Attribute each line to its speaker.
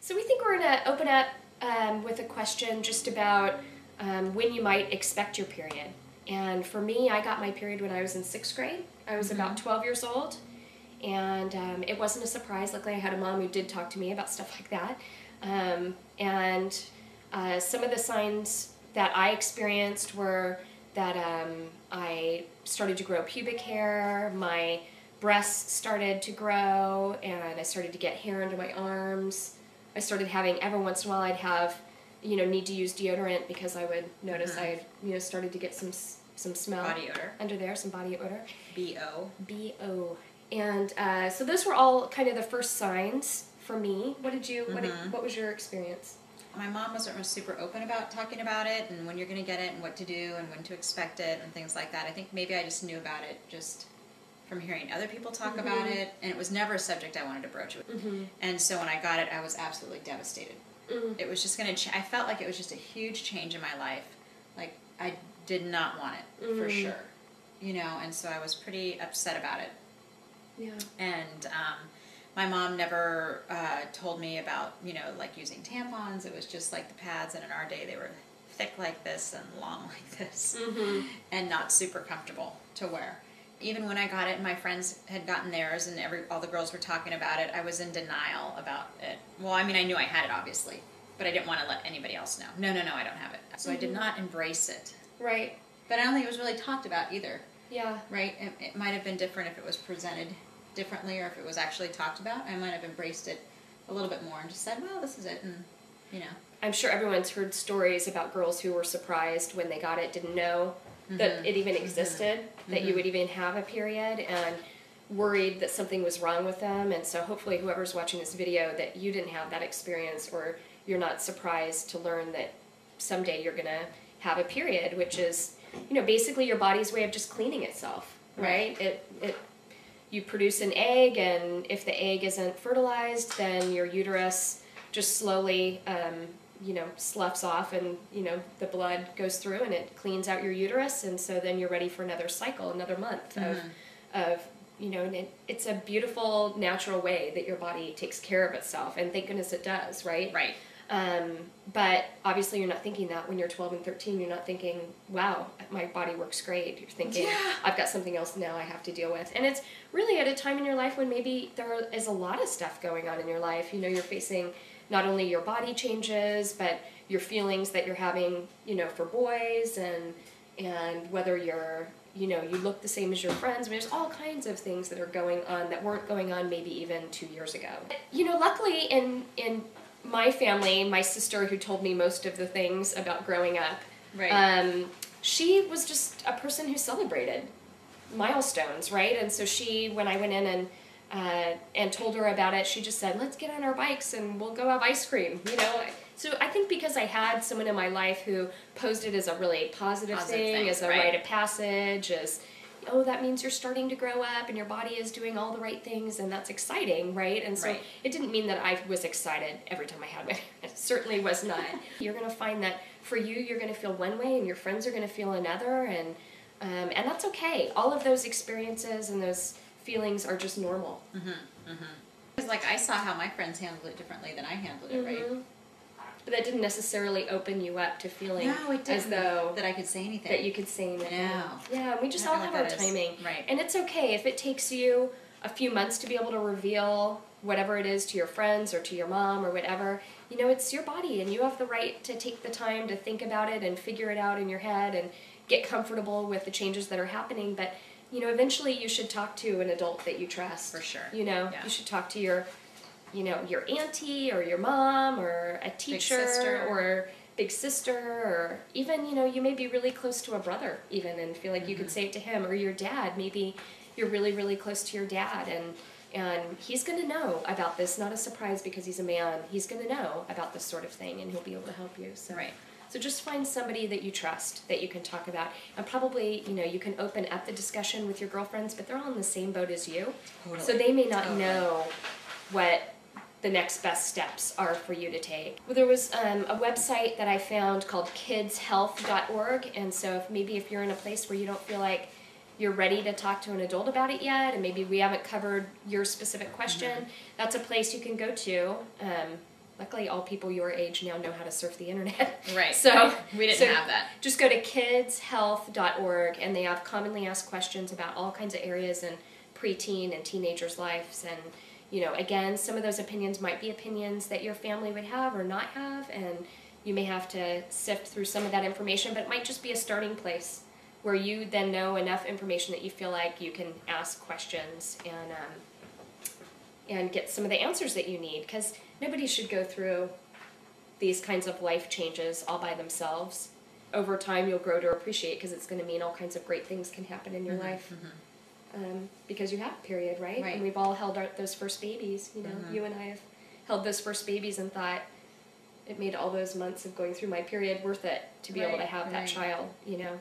Speaker 1: So we think we're going to open up with a question just about when you might expect your period. And for me, I got my period when I was in 6th grade. I was about 12 years old, and it wasn't a surprise. Luckily, I had a mom who did talk to me about stuff like that. Some of the signs that I experienced were that I started to grow pubic hair, my breasts started to grow, and I started to get hair under my arms. I started having, every once in a while I'd have, need to use deodorant because I would notice I had, started to get some smell.
Speaker 2: Body odor.
Speaker 1: Under there, some body odor.
Speaker 2: B-O.
Speaker 1: B-O. And so those were all kind of the first signs for me. What did you, what was your experience?
Speaker 2: My mom wasn't super open about talking about it and when you're going to get it and what to do and when to expect it and things like that. I think maybe I just knew about it just from hearing other people talk about it, and it was never a subject I wanted to broach with. And so when I got it, I was absolutely devastated. It was just going to, I felt like it was just a huge change in my life. Like, I did not want it, for sure. And so I was pretty upset about it.
Speaker 1: Yeah.
Speaker 2: And my mom never told me about, like using tampons. It was just like the pads, and in our day they were thick like this and long like this, and not super comfortable to wear. Even when I got it and my friends had gotten theirs and all the girls were talking about it, I was in denial about it. Well, I mean, I knew I had it, obviously, but I didn't want to let anybody else know. No, I don't have it. So I did not embrace it.
Speaker 1: Right.
Speaker 2: But I don't think it was really talked about either.
Speaker 1: Yeah.
Speaker 2: Right? It might have been different if it was presented differently or if it was actually talked about. I might have embraced it a little bit more and just said, well, this is it, and,
Speaker 1: I'm sure everyone's heard stories about girls who were surprised when they got it, didn't know that it even existed, that you would even have a period, and worried that something was wrong with them. And so hopefully whoever's watching this video, that you didn't have that experience, or you're not surprised to learn that someday you're going to have a period, which is, basically your body's way of just cleaning itself, right? You produce an egg, and if the egg isn't fertilized, then your uterus just slowly sloughs off, and the blood goes through and it cleans out your uterus, and so then you're ready for another cycle, another month of and it's a beautiful natural way that your body takes care of itself, and thank goodness it does, right?
Speaker 2: Right.
Speaker 1: But obviously you're not thinking that when you're 12 and 13. You're not thinking, wow, my body works great. You're thinking, I've got something else now I have to deal with. And it's really at a time in your life when maybe there is a lot of stuff going on in your life. You're facing not only your body changes, but your feelings that you're having, for boys, and whether you're, you look the same as your friends. I mean, there's all kinds of things that are going on that weren't going on maybe even 2 years ago. Luckily in my family, my sister, who told me most of the things about growing up, she was just a person who celebrated milestones, right? And so when I went in and told her about it, she just said, let's get on our bikes and we'll go have ice cream, So I think because I had someone in my life who posed it as a really positive thing, as a rite of passage, as, oh, that means you're starting to grow up and your body is doing all the right things, and that's exciting, right? And so it didn't mean that I was excited every time I had it. It certainly was not. You're going to find that for you, you're going to feel one way and your friends are going to feel another, and that's okay. All of those experiences and those feelings are just normal.
Speaker 2: It's like I saw how my friends handled it differently than I handled it, right?
Speaker 1: But that didn't necessarily open you up to feeling as though
Speaker 2: that I could say anything.
Speaker 1: That you could say anything.
Speaker 2: No.
Speaker 1: Yeah, we just all have our timing.
Speaker 2: Right.
Speaker 1: And it's okay if it takes you a few months to be able to reveal whatever it is to your friends or to your mom or whatever. It's your body, and you have the right to take the time to think about it and figure it out in your head and get comfortable with the changes that are happening. But, eventually you should talk to an adult that you trust.
Speaker 2: For sure.
Speaker 1: You should talk to your auntie or your mom or a teacher or big sister, or even, you may be really close to a brother even and feel like you could say it to him, or your dad. Maybe you're really, really close to your dad, and he's going to know about this. Not a surprise because he's a man. He's going to know about this sort of thing, and he'll be able to help you. So. So just find somebody that you trust, that you can talk about. And probably, you can open up the discussion with your girlfriends, but they're all in the same boat as you. Totally. So they may not know what the next best steps are for you to take. Well, there was a website that I found called kidshealth.org, and so if you're in a place where you don't feel like you're ready to talk to an adult about it yet, and maybe we haven't covered your specific question, that's a place you can go to. luckily all people your age now know how to surf the internet.
Speaker 2: Right.
Speaker 1: So
Speaker 2: we didn't have that.
Speaker 1: Just go to kidshealth.org, and they have commonly asked questions about all kinds of areas in preteen and teenagers' lives. And, you know, again, some of those opinions might be opinions that your family would have or not have, and you may have to sift through some of that information, but it might just be a starting place where you then know enough information that you feel like you can ask questions and get some of the answers that you need, because nobody should go through these kinds of life changes all by themselves. Over time, you'll grow to appreciate, because it's going to mean all kinds of great things can happen in your life. Because you have a period, right? And we've all held those first babies. You know, you and I have held those first babies and thought it made all those months of going through my period worth it to be able to have that child. You know.